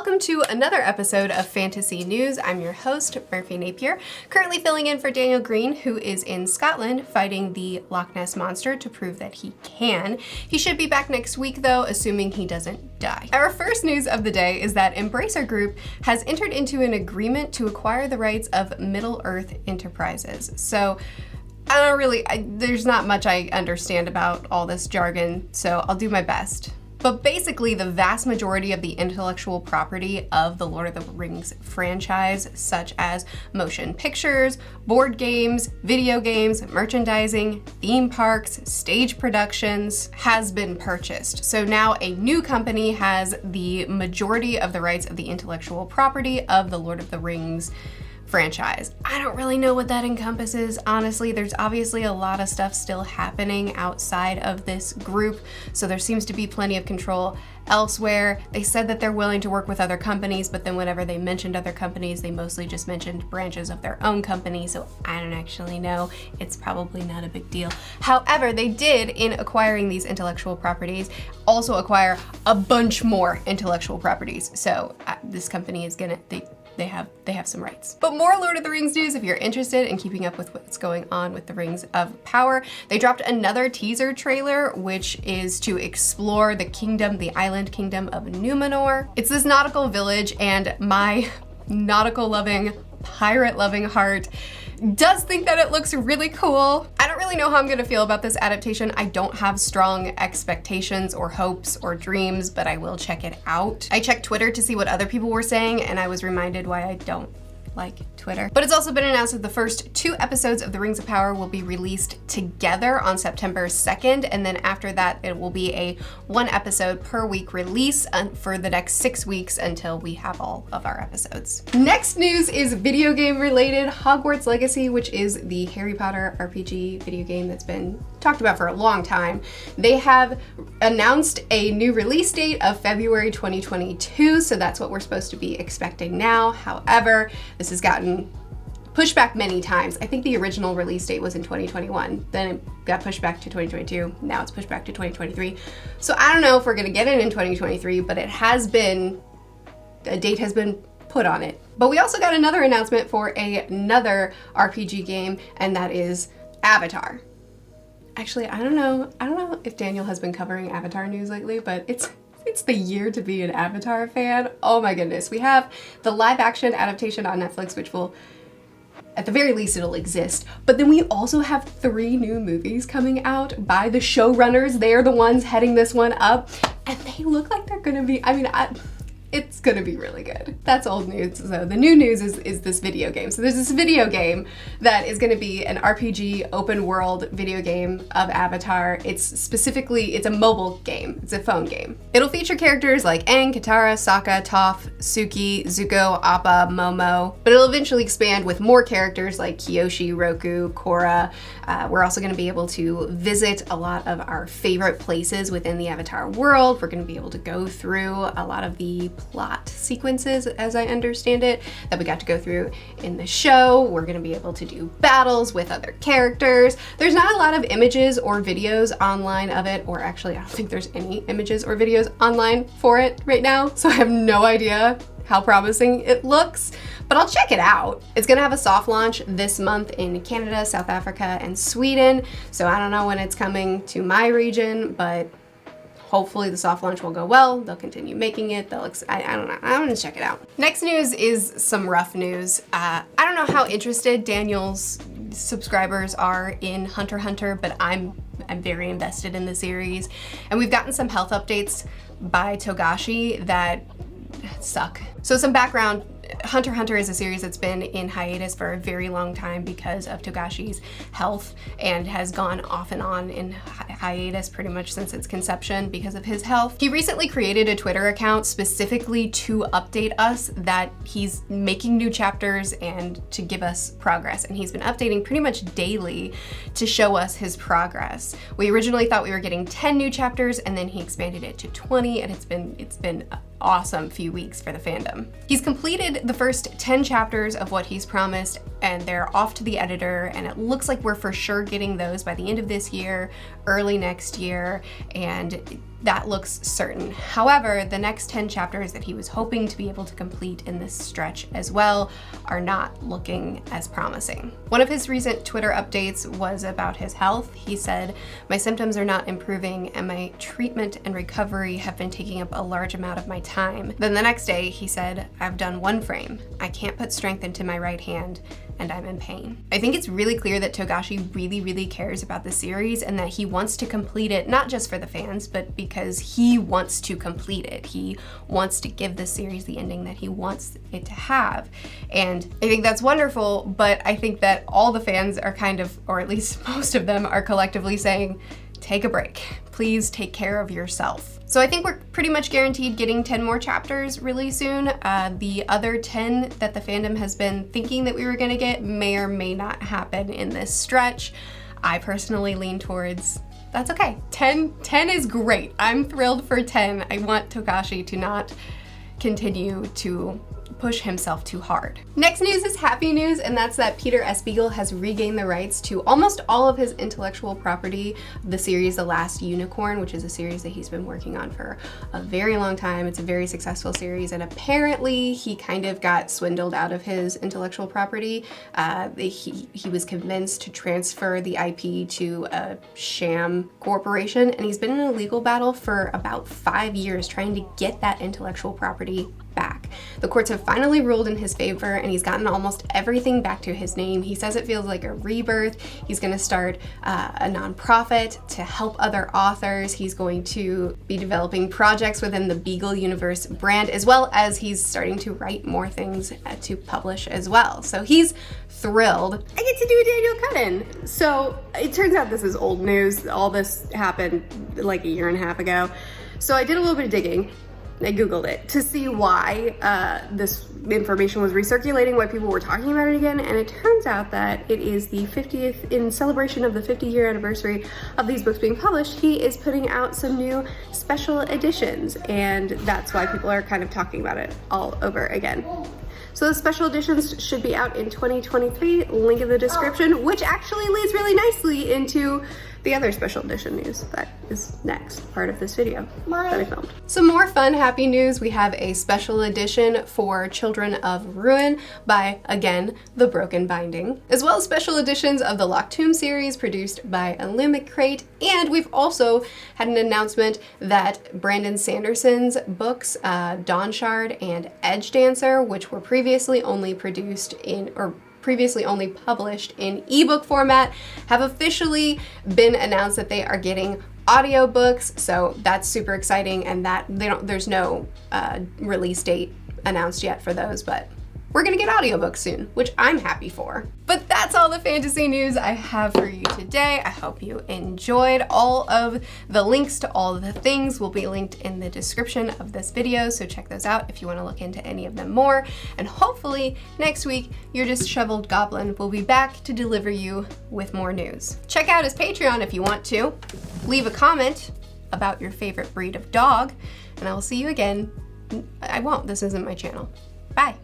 Welcome to another episode of Fantasy News. I'm your host, Murphy Napier, currently filling in for Daniel Green, who is in Scotland fighting the Loch Ness Monster to prove that he can. He should be back next week though, assuming he doesn't die. Our first news of the day is that Embracer Group has entered into an agreement to acquire the rights of Middle-earth Enterprises. So there's not much I understand about all this jargon, so I'll do my best. But basically, the vast majority of the intellectual property of the Lord of the Rings franchise, such as motion pictures, board games, video games, merchandising, theme parks, stage productions, has been purchased. So now a new company has the majority of the rights of the intellectual property of the Lord of the Rings franchise. I don't really know what that encompasses, honestly. There's obviously a lot of stuff still happening outside of this group, so there seems to be plenty of control elsewhere. They said that they're willing to work with other companies, but then whenever they mentioned other companies, they mostly just mentioned branches of their own company, so I don't actually know. It's probably not a big deal. However, they did, in acquiring these intellectual properties, also acquire a bunch more intellectual properties. So this company is gonna, they have some rights. But more Lord of the Rings news if you're interested in keeping up with what's going on with the Rings of Power. They dropped another teaser trailer, which is to explore the island kingdom of Numenor. It's this nautical village, and my nautical loving, pirate loving heart does think that it looks really cool. I don't really know how I'm gonna feel about this adaptation. I don't have strong expectations or hopes or dreams, but I will check it out. I checked Twitter to see what other people were saying, and I was reminded why I don't like Twitter. But it's also been announced that the first 2 episodes of The Rings of Power will be released together on September 2nd, and then after that it will be a 1 episode per week release for the next 6 weeks until we have all of our episodes. Next news is video game related. Hogwarts Legacy, which is the Harry Potter RPG video game that's been talked about for a long time. They have announced a new release date of February 2022, so that's what we're supposed to be expecting now. However, this has gotten pushed back many times. I think the original release date was in 2021, then it got pushed back to 2022, now it's pushed back to 2023. So I don't know if we're gonna get it in 2023, but a date has been put on it. But we also got another announcement for another RPG game, and that is Avatar. Actually, I don't know if Daniel has been covering Avatar news lately, but it's the year to be an Avatar fan. Oh my goodness. We have the live action adaptation on Netflix, which will, at the very least, it'll exist. But then we also have 3 new movies coming out by the showrunners. They're the ones heading this one up, and they look like they're gonna be, it's gonna be really good. That's old news. So the new news is this video game. So there's this video game that is gonna be an RPG open world video game of Avatar. It's a mobile game. It's a phone game. It'll feature characters like Aang, Katara, Sokka, Toph, Suki, Zuko, Appa, Momo, but it'll eventually expand with more characters like Kyoshi, Roku, Korra. We're also gonna be able to visit a lot of our favorite places within the Avatar world. We're gonna be able to go through a lot of the plot sequences, as I understand it, that we got to go through in the show. We're gonna be able to do battles with other characters. There's not a lot of images or videos online of it, or actually I don't think there's any images or videos online for it right now, so I have no idea how promising it looks, but I'll check it out. It's gonna have a soft launch this month in Canada, South Africa, and Sweden, so I don't know when it's coming to my region, but hopefully the soft launch will go well. They'll continue making it. I don't know. I'm gonna check it out. Next news is some rough news. I don't know how interested Daniel's subscribers are in Hunter x Hunter, but I'm very invested in the series. And we've gotten some health updates by Togashi that suck. So some background. Hunter x Hunter is a series that's been in hiatus for a very long time because of Togashi's health, and has gone off and on in hiatus pretty much since its conception because of his health. He recently created a Twitter account specifically to update us that he's making new chapters and to give us progress, and he's been updating pretty much daily to show us his progress. We originally thought we were getting 10 new chapters, and then he expanded it to 20, and it's been awesome few weeks for the fandom. He's completed the first 10 chapters of what he's promised, and they're off to the editor, and it looks like we're for sure getting those by the end of this year, early next year, and that looks certain. However, the next 10 chapters that he was hoping to be able to complete in this stretch as well are not looking as promising. One of his recent Twitter updates was about his health. He said, "My symptoms are not improving and my treatment and recovery have been taking up a large amount of my time." Then the next day he said, "I've done one frame. I can't put strength into my right hand and I'm in pain." I think it's really clear that Togashi really cares about the series and that he wants to complete it, not just for the fans, but because he wants to complete it. He wants to give the series the ending that he wants it to have. And I think that's wonderful, but I think that all the fans are kind of, or at least most of them, are collectively saying, take a break. Please take care of yourself. So I think we're pretty much guaranteed getting 10 more chapters really soon. The other 10 that the fandom has been thinking that we were gonna get may or may not happen in this stretch. I personally lean towards, that's okay. 10 is great. I'm thrilled for 10. I want Togashi to not continue to push himself too hard. Next news is happy news, and that's that Peter S. Beagle has regained the rights to almost all of his intellectual property, the series The Last Unicorn, which is a series that he's been working on for a very long time. It's a very successful series, and apparently he kind of got swindled out of his intellectual property. He was convinced to transfer the IP to a sham corporation, and he's been in a legal battle for about 5 years trying to get that intellectual property back. The courts have finally ruled in his favor and he's gotten almost everything back to his name. He says it feels like a rebirth. He's going to start a nonprofit to help other authors. He's going to be developing projects within the Beagle universe brand, as well as he's starting to write more things to publish as well. So he's thrilled. I get to do a Daniel cut-in. So it turns out this is old news. All this happened like a year and a half ago. So I did a little bit of digging. I Googled it to see why this information was recirculating, why people were talking about it again, and it turns out that it is the 50th, in celebration of the 50-year anniversary of these books being published, he is putting out some new special editions, and that's why people are kind of talking about it all over again. So the special editions should be out in 2023, link in the description, which actually leads really nicely into the other special edition news that is next part of this video that I filmed. Some more fun, happy news. We have a special edition for Children of Ruin by, again, The Broken Binding, as well as special editions of the Locked Tomb series produced by Illumicrate, and we've also had an announcement that Brandon Sanderson's books, Dawnshard and Edgedancer, which were previously only produced in, or previously only published in ebook format, have officially been announced that they are getting audiobooks. So that's super exciting, and that there's no release date announced yet for those, but we're gonna get audiobooks soon, which I'm happy for. But that's all the fantasy news I have for you today. I hope you enjoyed. All of the links to all of the things will be linked in the description of this video, so check those out if you want to look into any of them more. And hopefully next week, your disheveled goblin will be back to deliver you with more news. Check out his Patreon if you want to. Leave a comment about your favorite breed of dog, and I will see you again. I won't, this isn't my channel. Bye.